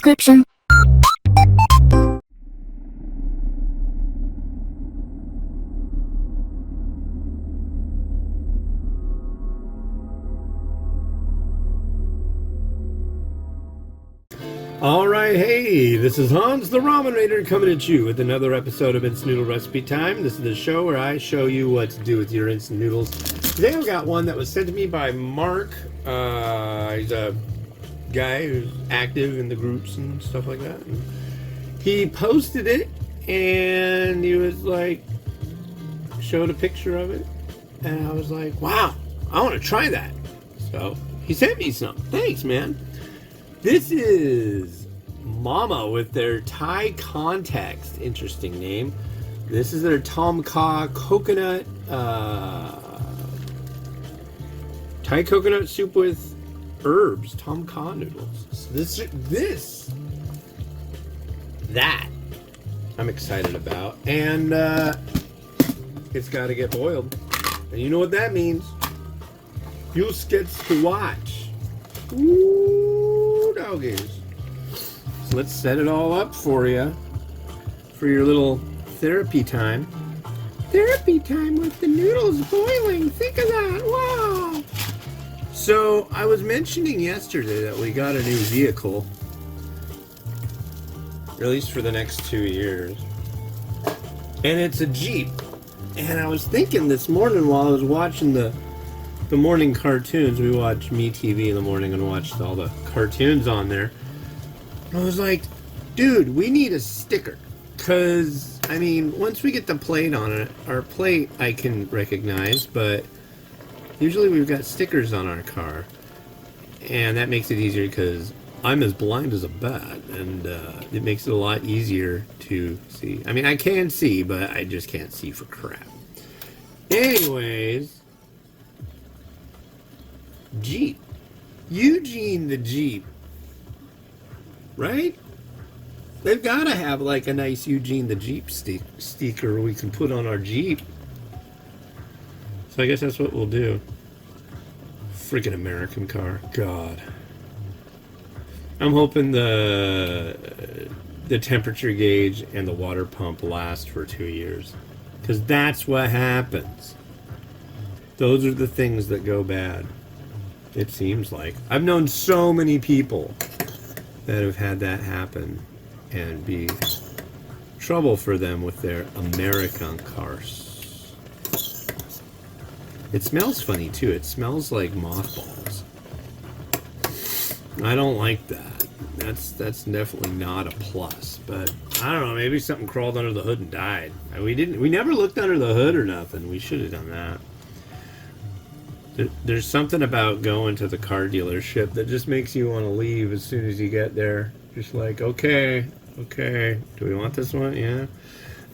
description. Alright, hey, this is Hans the Ramen Raider coming at you with another episode of Instant Noodle Recipe Time. This is the show where I show you what to do with your instant noodles. Today I've got one that was sent to me by Mark. He's a guy who's active in the groups and stuff like that. And he posted it and he was like, showed a picture of it. And I was like, wow, I want to try that. So he sent me some. Thanks, man. This is Mama with their Thai context. Interesting name. This is their Tom Kha coconut, Thai coconut soup with herbs. Tom Kha noodles. So that I'm excited about. And it's got to get boiled. And you know what that means. You get to watch. Ooh, doggies. So let's set it all up for you. For your little therapy time. Therapy time with the noodles boiling. Think of that. Wow. So I was mentioning yesterday that we got a new vehicle. At least for the next 2 years. And it's a Jeep. And I was thinking this morning while I was watching the morning cartoons. We watch MeTV in the morning and watched all the cartoons on there. I was like, dude, we need a sticker. Because, I mean, once we get the plate on it, our plate I can recognize, but usually we've got stickers on our car. And that makes it easier because I'm as blind as a bat, and it makes it a lot easier to see. I mean, I can see, but I just can't see for crap. Anyways, Jeep. Eugene the Jeep. Right? They've got to have like a nice Eugene the Jeep sticker we can put on our Jeep. So I guess that's what we'll do. Freaking American car. God. I'm hoping the temperature gauge and the water pump last for 2 years. Because that's what happens. Those are the things that go bad. It seems like. I've known so many people that have had that happen and be trouble for them with their American cars. It smells funny too. It smells like mothballs. I don't like that. That's definitely not a plus. But I don't know. Maybe something crawled under the hood and died. We never looked under the hood or nothing. We should have done that. There's something about going to the car dealership that just makes you want to leave as soon as you get there. Just like, okay, do we want this one? Yeah.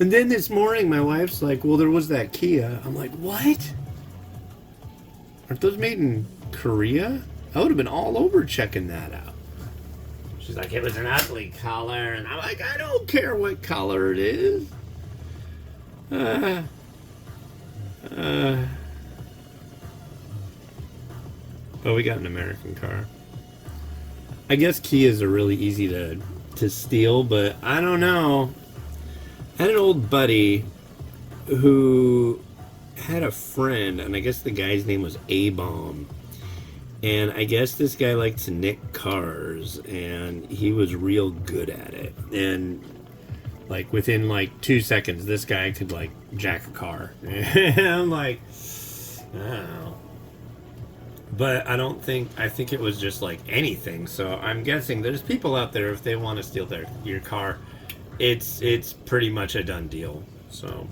And then this morning, my wife's like, well, there was that Kia. I'm like, what? Aren't those made in Korea? I would have been all over checking that out. She's like, it was an ugly color. And I'm like, I don't care what color it is. But we got an American car. I guess Kias are really easy to steal, but I don't know. I had an old buddy who had a friend, and I guess the guy's name was A-Bomb. And I guess this guy liked to nick cars, and he was real good at it. And like within like 2 seconds, this guy could like jack a car. And I'm like, I don't know. But I think it was just like anything. So I'm guessing there's people out there, if they want to steal your car, it's pretty much a done deal. So.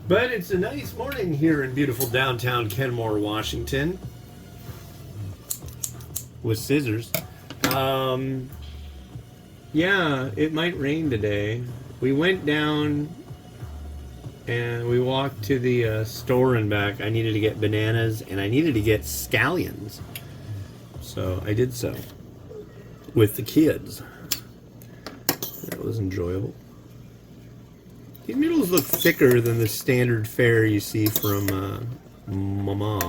But it's a nice morning here in beautiful downtown Kenmore, Washington. With scissors. Yeah, it might rain today. We went down and we walked to the store and back. I needed to get bananas and I needed to get scallions. So I did so with the kids. That was enjoyable. These noodles look thicker than the standard fare you see from Mama.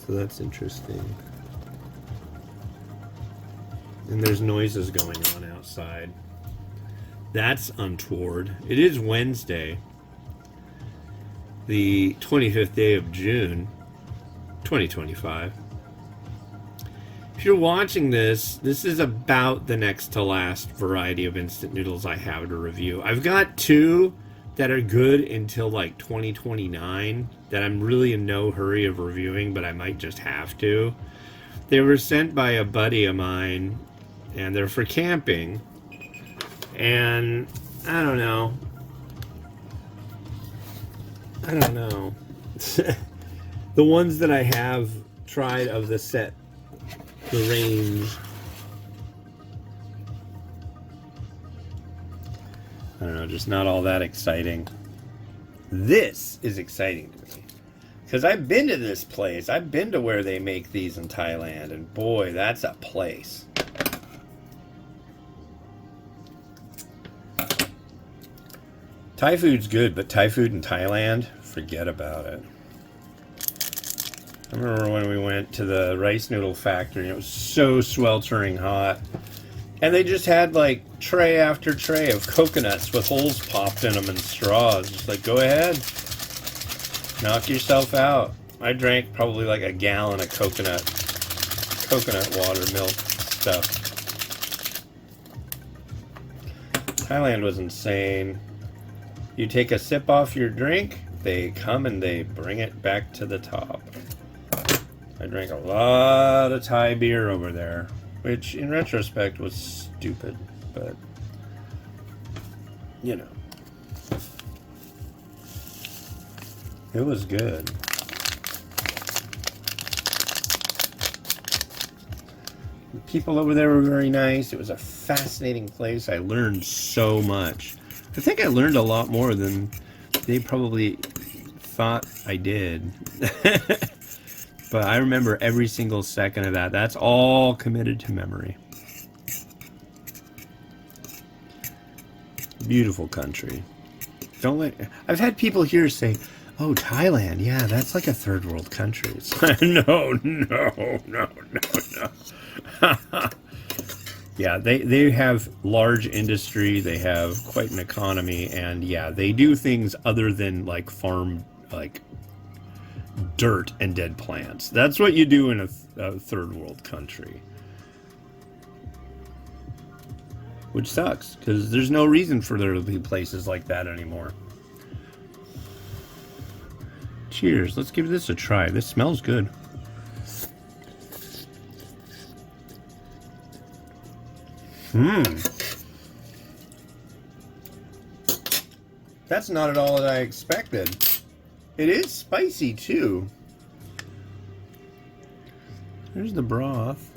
So that's interesting. And there's noises going on outside. That's untoward. It is Wednesday, the 25th day of June, 2025. If you're watching this, this is about the next to last variety of instant noodles I have to review. I've got two that are good until like 2029 that I'm really in no hurry of reviewing, but I might just have to. They were sent by a buddy of mine, and they're for camping. And I don't know. The ones that I have tried of the set, the range, I don't know, just not all that exciting. This is exciting to me because I've been to this place. I've been to where they make these in Thailand, and boy, that's a place. Thai food's good, but Thai food in Thailand, forget about it. I remember when we went to the rice noodle factory, and it was so sweltering hot. And they just had like tray after tray of coconuts with holes popped in them and straws. Just like, go ahead. Knock yourself out. I drank probably like a gallon of coconut water, milk stuff. Thailand was insane. You take a sip off your drink, they come and they bring it back to the top. I drank a lot of Thai beer over there, which in retrospect was stupid, but you know, it was good. The people over there were very nice. It was a fascinating place. I learned so much. I think I learned a lot more than they probably thought I did. But I remember every single second of that. That's all committed to memory. Beautiful country. I've had people here say, oh, Thailand, yeah, that's like a third world country. It's like, no. Yeah, they have large industry, they have quite an economy, and yeah, they do things other than like farm, like dirt and dead plants. That's what you do in a third world country. Which sucks, because there's no reason for there to be places like that anymore. Cheers, let's give this a try. This smells good. That's not at all what I expected. It is spicy too. There's the broth.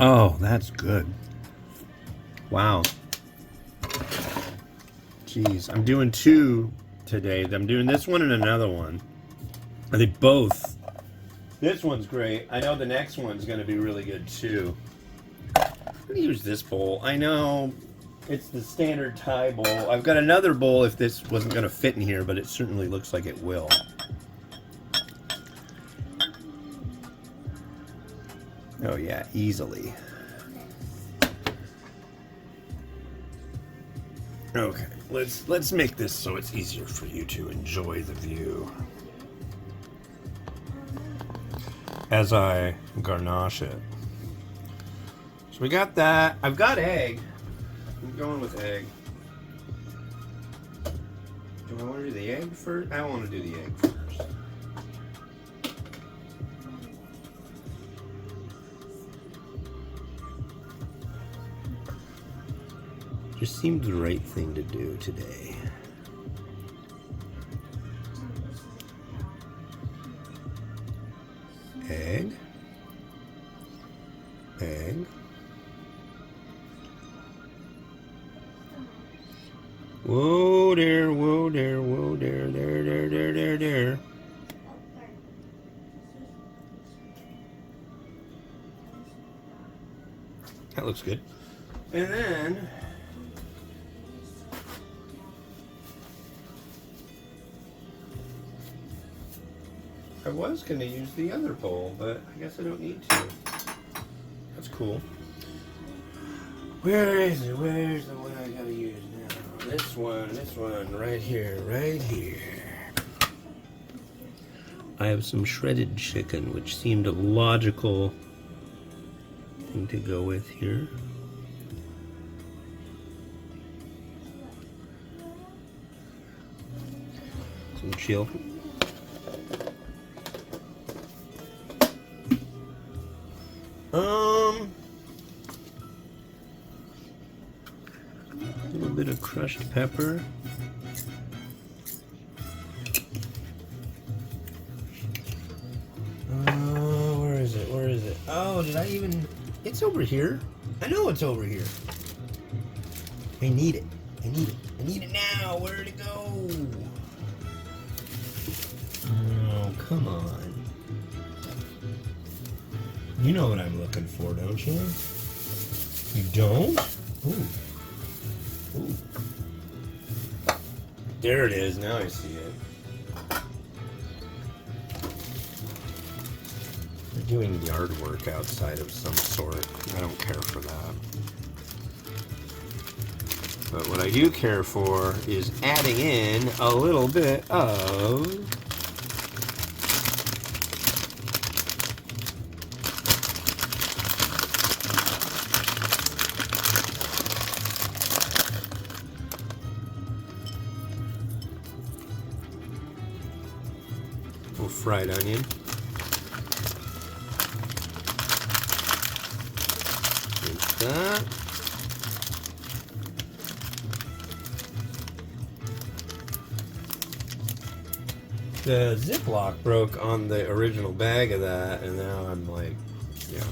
Oh, that's good. Wow. Jeez, I'm doing two today. I'm doing this one and another one. Are they both? This one's great. I know the next one's going to be really good too. I'm going to use this bowl. I know it's the standard Thai bowl. I've got another bowl if this wasn't going to fit in here, but it certainly looks like it will. Oh yeah, easily. Okay, let's make this so it's easier for you to enjoy the view. As I garnish it. So we got that. I've got egg. I'm going with egg. Do I want to do the egg first? I want to do the egg first. Just seemed the right thing to do today. Egg. Egg. Whoa there, whoa there, whoa there, there. That looks good. And then I was going to use the other bowl, but I guess I don't need to. That's cool. Where is it? Where's the one I gotta use now? This one, right here, right here. I have some shredded chicken, which seemed a logical thing to go with here. Some chill. A little bit of crushed pepper. Where is it? Where is it? Oh, did I even... It's over here. I know it's over here. I need it. I need it. I need it now. Where'd it go? Oh, come on. You know what I'm looking for, don't you? You don't? Ooh. Ooh. There it is. Now I see it. They're doing yard work outside of some sort. I don't care for that. But what I do care for is adding in a little bit of fried onion. Like that. The Ziploc broke on the original bag of that, and now I'm like, yeah.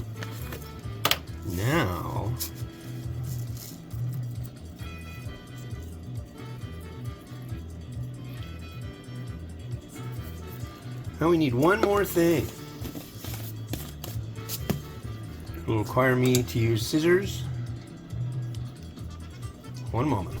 Now now we need one more thing. It will require me to use scissors. One moment.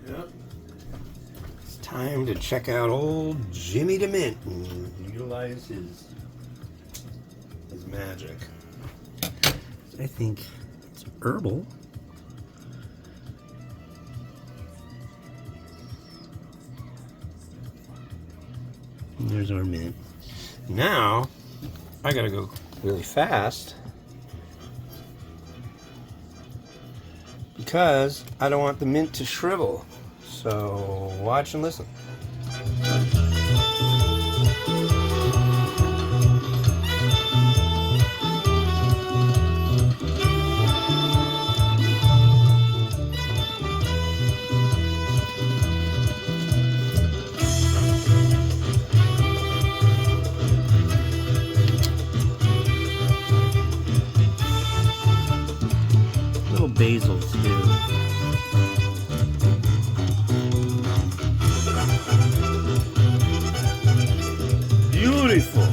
Yep. Time to check out old Jimmy DeMint and utilize his magic. I think it's herbal. And there's our mint. Now I gotta go really fast because I don't want the mint to shrivel. So watch and listen. Little basil too. Beautiful.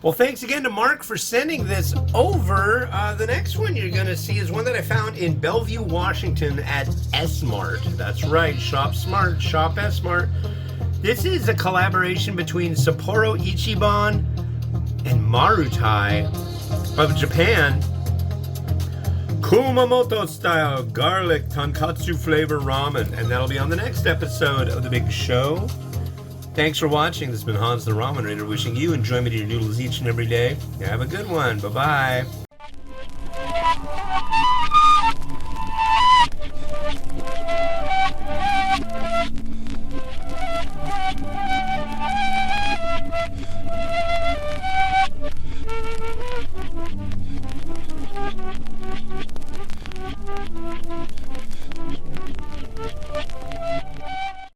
Well, thanks again to Mark for sending this over. The next one you're going to see is one that I found in Bellevue, Washington at S-Mart. That's right, shop smart, shop S-Mart. This is a collaboration between Sapporo Ichiban and Marutai of Japan. Kumamoto style garlic tonkatsu flavor ramen. And that'll be on the next episode of The Big Show. Thanks for watching. This has been Hans the Ramen Raider wishing you enjoyment of your noodles each and every day. Have a good one. Bye-bye.